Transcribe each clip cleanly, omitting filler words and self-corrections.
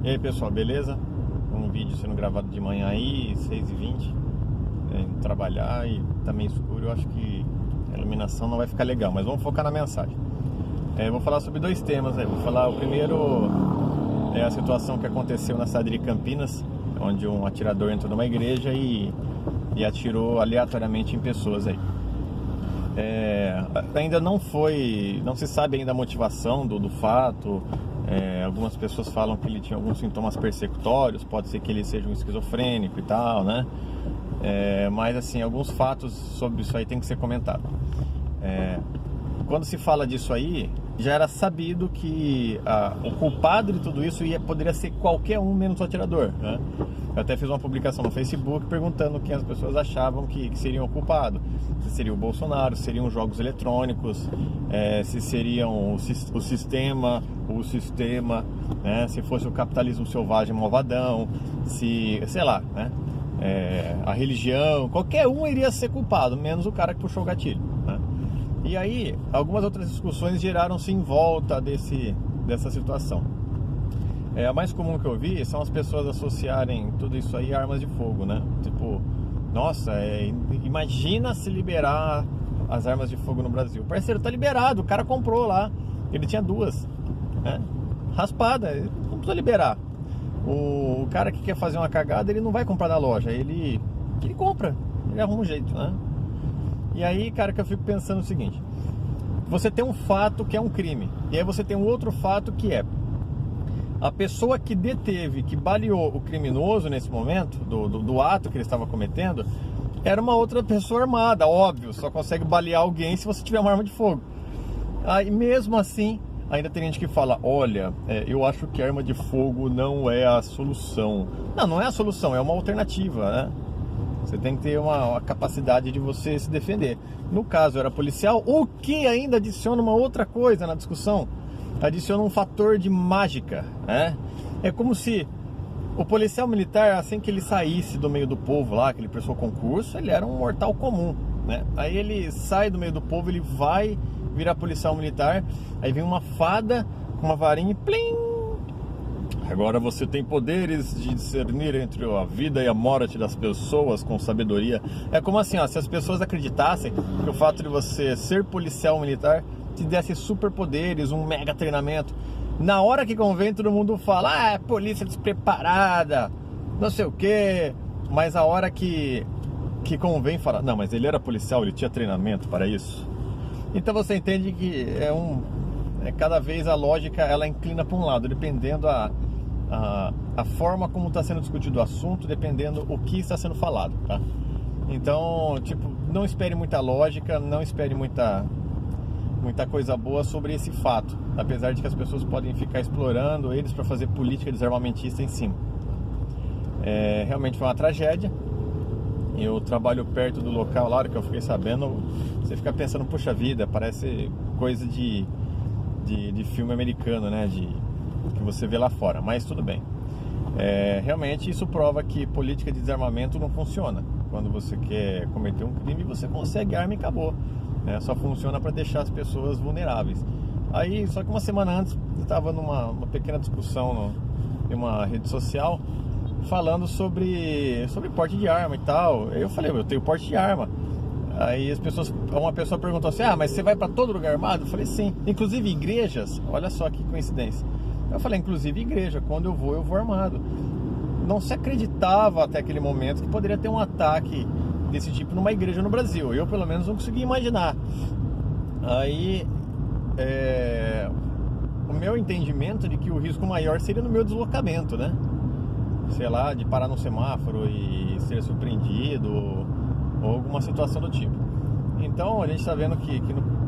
E aí pessoal, beleza? Um vídeo sendo gravado de manhã aí, 6h20, indo trabalhar e tá meio escuro. Eu acho que a iluminação não vai ficar legal, mas vamos focar na mensagem. Eu vou falar sobre dois temas aí. Vou falar, o primeiro é a situação que aconteceu na cidade de Campinas, onde um atirador entrou numa igreja e atirou aleatoriamente em pessoas aí. Ainda não se sabe ainda a motivação do fato. Algumas pessoas falam que ele tinha alguns sintomas persecutórios, pode ser que ele seja um esquizofrênico e tal, né? Mas assim, alguns fatos sobre isso aí tem que ser comentado. Quando se fala disso aí, já era sabido que o culpado de tudo isso poderia ser qualquer um menos o atirador, né? Eu até fiz uma publicação no Facebook perguntando quem as pessoas achavam que seriam o culpado. Se seria o Bolsonaro, se seriam jogos eletrônicos, se seriam o sistema, né? Se fosse o capitalismo selvagem malvadão, sei lá, né? A religião, qualquer um iria ser culpado, menos o cara que puxou o gatilho, né? E aí, algumas outras discussões geraram-se em volta dessa situação. A mais comum que eu vi são as pessoas associarem tudo isso aí a armas de fogo, né? Tipo, nossa, imagina se liberar as armas de fogo no Brasil. O parceiro, tá liberado, o cara comprou lá, ele tinha duas, né? Raspada, não precisa liberar. O cara que quer fazer uma cagada, ele não vai comprar na loja, ele compra, ele arruma um jeito, né? E aí, cara, que eu fico pensando o seguinte: você tem um fato que é um crime, e aí você tem um outro fato que é a pessoa que deteve, que baleou o criminoso nesse momento, do ato que ele estava cometendo, era uma outra pessoa armada, óbvio, só consegue balear alguém se você tiver uma arma de fogo. Aí mesmo assim, ainda tem gente que fala, olha, eu acho que a arma de fogo não é a solução. Não é a solução, é uma alternativa, né? Você tem que ter uma capacidade de você se defender. No caso, era policial, o que ainda adiciona uma outra coisa na discussão. Adiciona um fator de mágica, né? É como se o policial militar, assim que ele saísse do meio do povo lá, que ele prestou concurso, ele era um mortal comum, né? Aí ele sai do meio do povo, ele vai virar policial militar, aí vem uma fada com uma varinha e plim! Agora você tem poderes de discernir entre a vida e a morte das pessoas com sabedoria. É como assim, ó, se as pessoas acreditassem que o fato de você ser policial militar te desse superpoderes, um mega treinamento, na hora que convém todo mundo fala, polícia despreparada, não sei o que, mas a hora que convém fala, não, mas ele era policial, ele tinha treinamento para isso. Então você entende que cada vez a lógica ela inclina para um lado, dependendo a forma como está sendo discutido o assunto, dependendo o que está sendo falado, tá? Então, tipo, não espere muita lógica, não espere muita coisa boa sobre esse fato, apesar de que as pessoas podem ficar explorando eles para fazer política desarmamentista em cima. Realmente foi uma tragédia. Eu trabalho perto do local lá, que eu fiquei sabendo, você fica pensando, puxa vida, parece coisa de filme americano, né, que você vê lá fora, mas tudo bem. Realmente isso prova que política de desarmamento não funciona. Quando você quer cometer um crime, você consegue arma e acabou, né? Só funciona para deixar as pessoas vulneráveis. Aí, só que uma semana antes, eu estava numa pequena discussão em uma rede social, falando sobre porte de arma e tal. Aí eu falei, eu tenho porte de arma. Aí uma pessoa perguntou assim, mas você vai para todo lugar armado? Eu falei, sim, inclusive igrejas. Olha só que coincidência. Eu falei, inclusive igreja, quando eu vou armado. Não se acreditava até aquele momento que poderia ter um ataque desse tipo numa igreja no Brasil. Eu pelo menos não conseguia imaginar. Aí o meu entendimento de que o risco maior seria no meu deslocamento, né? Sei lá, de parar no semáforo e ser surpreendido ou alguma situação do tipo. Então a gente está vendo que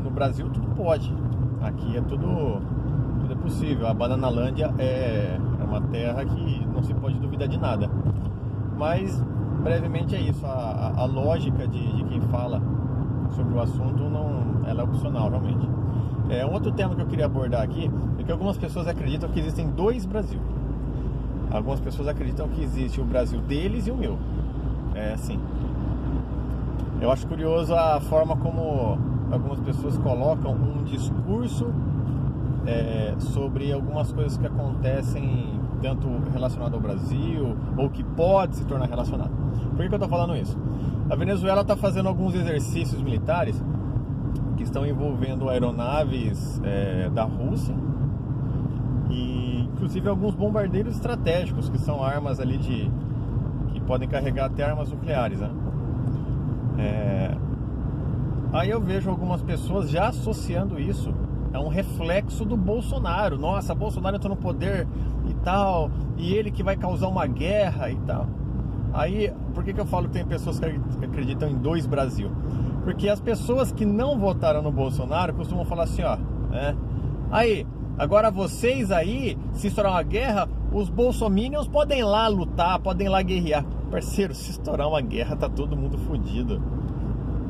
no Brasil tudo pode. Aqui é tudo é possível. A Bananalândia é uma terra que não se pode duvidar de nada. Mas brevemente é isso. A lógica de quem fala sobre o assunto ela é opcional realmente. Um outro tema que eu queria abordar aqui é que algumas pessoas acreditam que existem dois Brasil. Algumas pessoas acreditam que existe o Brasil deles e o meu. Assim. Eu acho curioso a forma como algumas pessoas colocam um discurso sobre algumas coisas que acontecem tanto relacionado ao Brasil, ou que pode se tornar relacionado. Por que eu estou falando isso? A Venezuela está fazendo alguns exercícios militares que estão envolvendo aeronaves da Rússia e inclusive alguns bombardeiros estratégicos, que são armas ali que podem carregar até armas nucleares, né? Aí eu vejo algumas pessoas já associando isso a um reflexo do Bolsonaro. Nossa, Bolsonaro entrou no poder e tal, e ele que vai causar uma guerra e tal. Aí, por que eu falo que tem pessoas que acreditam em dois Brasil? Porque as pessoas que não votaram no Bolsonaro costumam falar assim, ó, aí, agora vocês aí, se estourar uma guerra, os bolsominions podem ir lá lutar, podem ir lá guerrear. Parceiro, se estourar uma guerra, tá todo mundo fodido.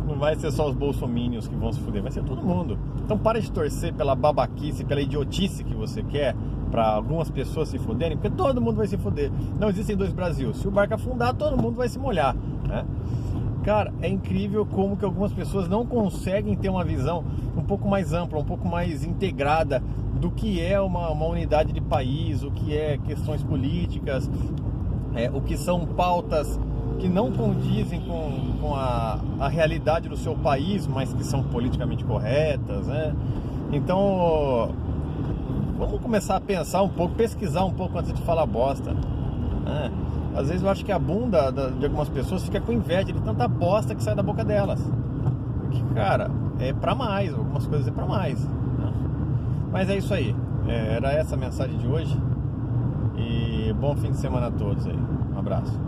Não vai ser só os bolsominions que vão se fuder, vai ser todo mundo. Então para de torcer pela babaquice, pela idiotice que você quer, para algumas pessoas se fuderem, porque todo mundo vai se fuder. Não existem dois Brasil. Se o barco afundar, todo mundo vai se molhar, né? Cara, é incrível como que algumas pessoas não conseguem ter uma visão um pouco mais ampla, um pouco mais integrada do que é uma unidade de país, o que é questões políticas, o que são pautas que não condizem com a realidade do seu país, mas que são politicamente corretas, né? Então, vamos começar a pensar um pouco, pesquisar um pouco antes de falar bosta, né? Às vezes eu acho que a bunda de algumas pessoas fica com inveja de tanta bosta que sai da boca delas. Porque, cara, é pra mais, algumas coisas é pra mais, né? Mas é isso aí, era essa a mensagem de hoje. E bom fim de semana a todos aí. Um abraço.